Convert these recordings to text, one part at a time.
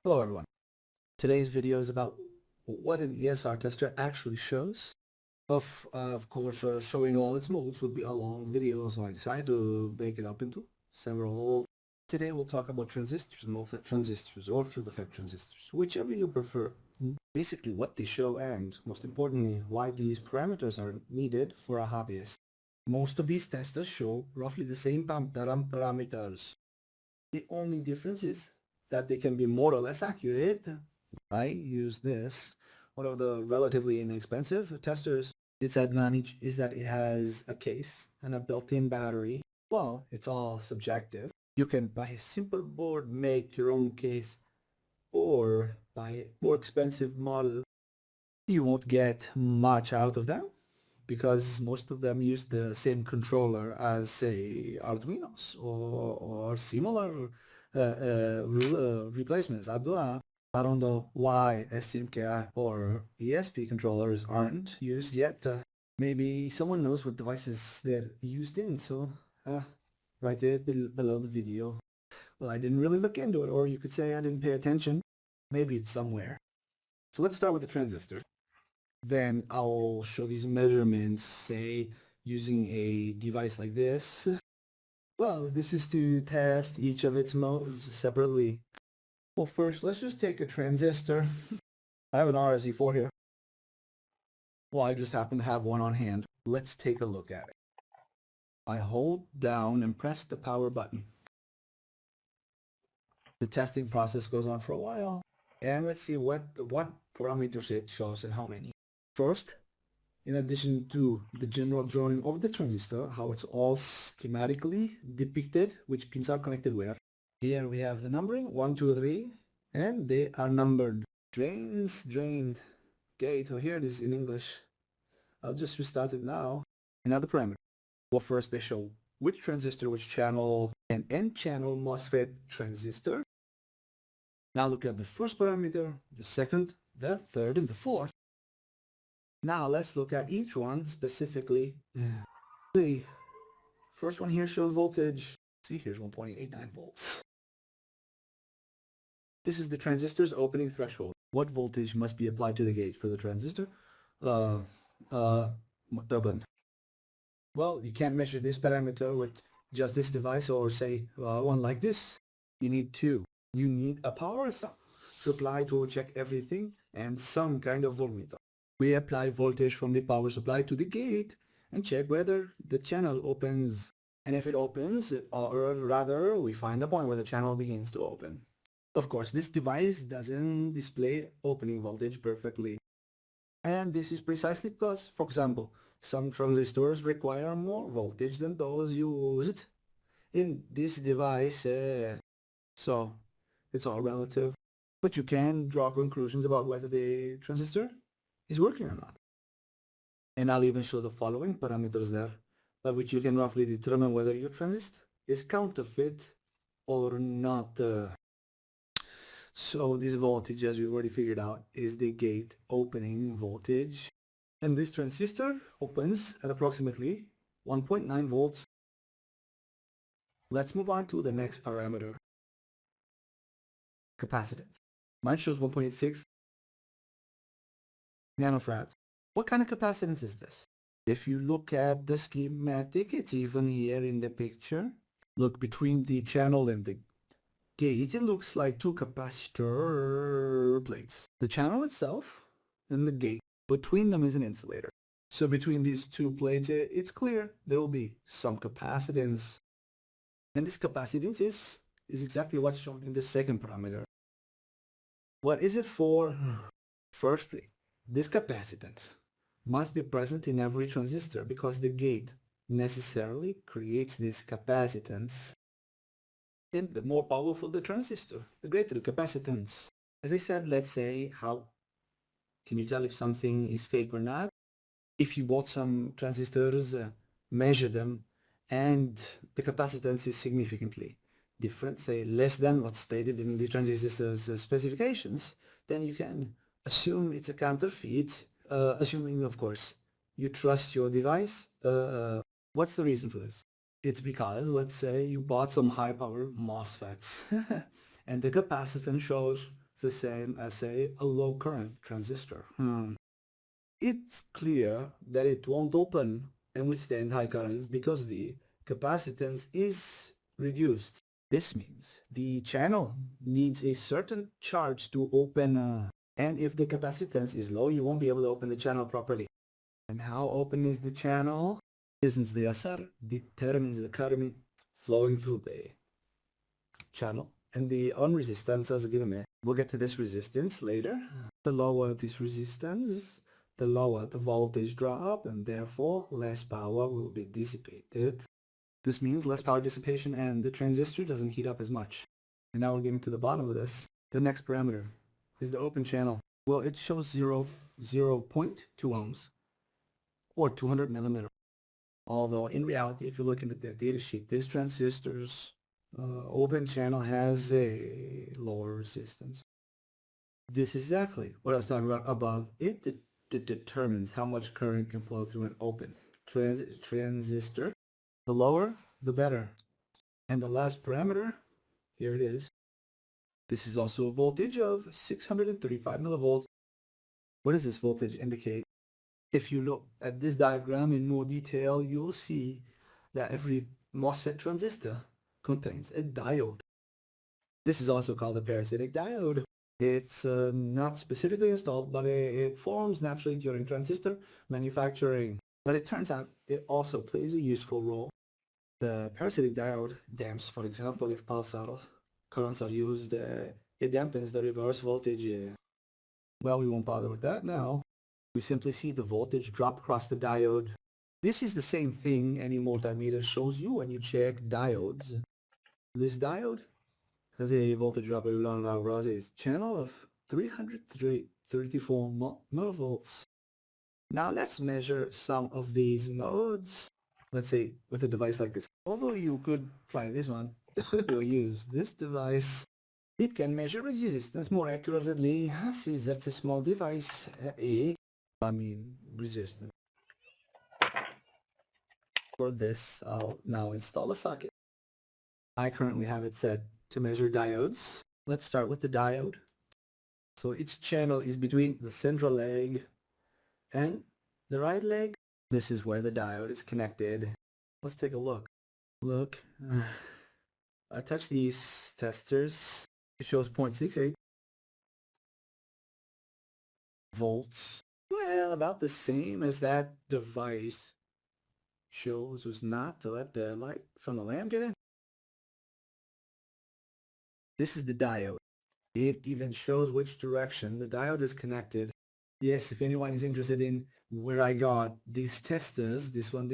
Hello everyone. Today's video is about what an ESR tester actually shows. Of course, showing all its modes would be a long video, so I decided to break it up into several. Today we'll talk about transistors, MOSFET transistors, or field effect transistors, whichever you prefer. Basically what they show and, most importantly, why these parameters are needed for a hobbyist. Most of these testers show roughly the same parameters. The only difference is that they can be more or less accurate. I use this, one of the relatively inexpensive testers. Its advantage is that it has a case and a built-in battery. Well, it's all subjective. You can buy a simple board, make your own case, or buy a more expensive model. You won't get much out of them because most of them use the same controller as, say, Arduinos or similar replacements. I don't know why STMKI or ESP controllers aren't used yet. Maybe someone knows what devices they're used in, so write it below the video. Well, I didn't really look into it, or you could say I didn't pay attention. Maybe it's somewhere. So let's start with the transistor. Then I'll show these measurements, say, using a device like this. Well, this is to test each of its modes separately. Well, first, let's just take a transistor. I have an RSE4 here. Well, I just happen to have one on hand. Let's take a look at it. I hold down and press the power button. The testing process goes on for a while. And let's see what parameters it shows and how many. First, in addition to the general drawing of the transistor, how it's all schematically depicted, which pins are connected where. Here we have the numbering, 1, 2, 3, and they are numbered. Drains, drained, gate, here it is in English. I'll just restart it now. Another parameter. Well, first they show which transistor, which channel, an N-channel MOSFET transistor. Now look at the first parameter, the second, the third, and the fourth. Now let's look at each one specifically. The first one here shows voltage. See, here's 1.89 volts. This is the transistor's opening threshold. What voltage must be applied to the gate for the transistor? Dublin. Well, you can't measure this parameter with just this device or say one like this. You need two. You need a power supply to check everything and some kind of voltmeter. We apply voltage from the power supply to the gate and check whether the channel opens. And if it opens, or rather, we find the point where the channel begins to open. Of course, this device doesn't display opening voltage perfectly. And this is precisely because, for example, some transistors require more voltage than those used in this device. So, it's all relative. But you can draw conclusions about whether the transistor is working or not. And I'll even show the following parameters there, by which you can roughly determine whether your transistor is counterfeit or not. So this voltage, as we've already figured out, is the gate opening voltage. And this transistor opens at approximately 1.9 volts. Let's move on to the next parameter. Capacitance. Mine shows 1.86 nanofarads. What kind of capacitance is this? If you look at the schematic, it's even here in the picture. Look, between the channel and the gate, it looks like two capacitor plates. The channel itself and the gate. Between them is an insulator. So between these two plates, it's clear there will be some capacitance. And this capacitance is exactly what's shown in the second parameter. What is it for? Firstly, this capacitance must be present in every transistor because the gate necessarily creates this capacitance. And the more powerful the transistor, the greater the capacitance. As I said, let's say, how can you tell if something is fake or not? If you bought some transistors, measure them, and the capacitance is significantly different, say less than what's stated in the transistor's specifications, then you can assume it's a counterfeit, assuming, of course, you trust your device. What's the reason for this? It's because, let's say, you bought some high-power MOSFETs and the capacitance shows the same as a low current transistor. It's clear that it won't open and withstand high currents because the capacitance is reduced. This means the channel needs a certain charge to open, and if the capacitance is low, you won't be able to open the channel properly. And how open is the channel? Distance the SR determines the current flowing through the channel, and the on resistance as given. We'll get to this resistance later. The lower this resistance, the lower the voltage drop, and therefore less power will be dissipated. This means less power dissipation and the transistor doesn't heat up as much. And now we're getting to the bottom of this. The next parameter is the open channel. Well, it shows 0.2 ohms or 200 millimeter. Although in reality, if you look at the data sheet, this transistor's open channel has a lower resistance. This is exactly what I was talking about above. It determines how much current can flow through an open transistor. The lower, the better. And the last parameter, here it is. This is also a voltage of 635 millivolts. What does this voltage indicate? If you look at this diagram in more detail, you'll see that every MOSFET transistor contains a diode. This is also called a parasitic diode. It's not specifically installed, but it forms naturally during transistor manufacturing. But it turns out it also plays a useful role. The parasitic diode damps, for example, if pulsar currents are used, it dampens the reverse voltage. Well, we won't bother with that now. We simply see the voltage drop across the diode. This is the same thing any multimeter shows you when you check diodes. This diode has a voltage drop across its channel of 334 millivolts. Now let's measure some of these modes. Let's say with a device like this. Although you could try this one, or use this device. It can measure resistance more accurately, since that's a small device. Resistance. For this, I'll now install a socket. I currently have it set to measure diodes. Let's start with the diode. So its channel is between the central leg and the right leg. This is where the diode is connected. Let's take a look. Look. I touch these testers. It shows 0.68 volts. Well, about the same as that device shows was not to let the light from the lamp get in. This is the diode. It even shows which direction the diode is connected. Yes, if anyone is interested in where I got these testers, this one,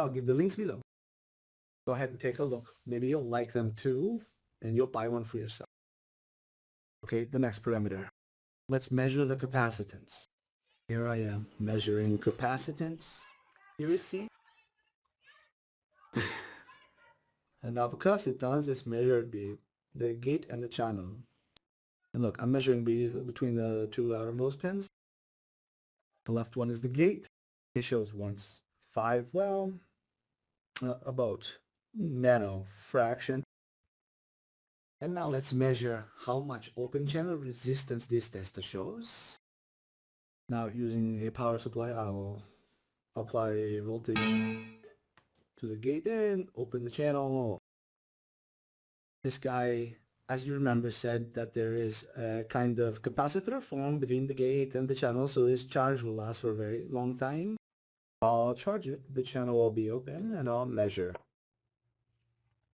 I'll give the links below. Go ahead and take a look. Maybe you'll like them too, and you'll buy one for yourself. Okay, the next parameter. Let's measure the capacitance. Here I am measuring capacitance. Here you see. And now because it does, it's measured the gate and the channel. And look, I'm measuring between the two outermost pins. The left one is the gate. It shows 1/5, well, about nano fraction. And now let's measure how much open channel resistance this tester shows. Now using a power supply, I'll apply a voltage to the gate and open the channel. This guy, as you remember, said that there is a kind of capacitor formed between the gate and the channel, so this charge will last for a very long time. I'll charge it, the channel will be open, and I'll measure.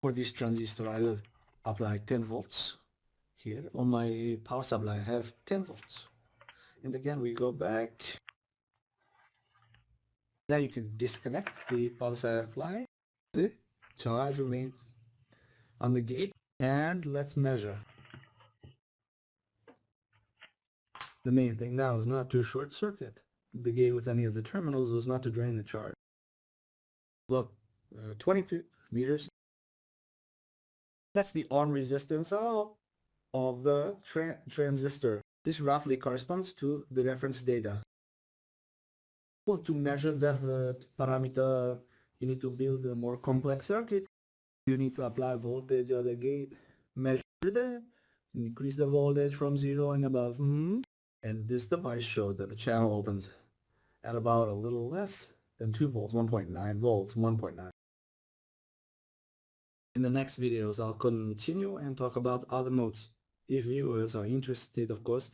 For this transistor, I'll apply 10 volts. Here on my power supply, I have 10 volts. And again, we go back. Now you can disconnect the power supply. The charge remains on the gate. And let's measure. The main thing now is not to short circuit the gate with any of the terminals, is not to drain the charge. Look, 20 meters. That's the on resistance of the transistor. This roughly corresponds to the reference data. Well, to measure that parameter, you need to build a more complex circuit. You need to apply voltage on the gate, measure the Increase the voltage from 0 and above. And this device showed that the channel opens at about a little less than 2 volts, 1.9 volts, 1.9. In the next videos, I'll continue and talk about other modes. If viewers are interested, of course,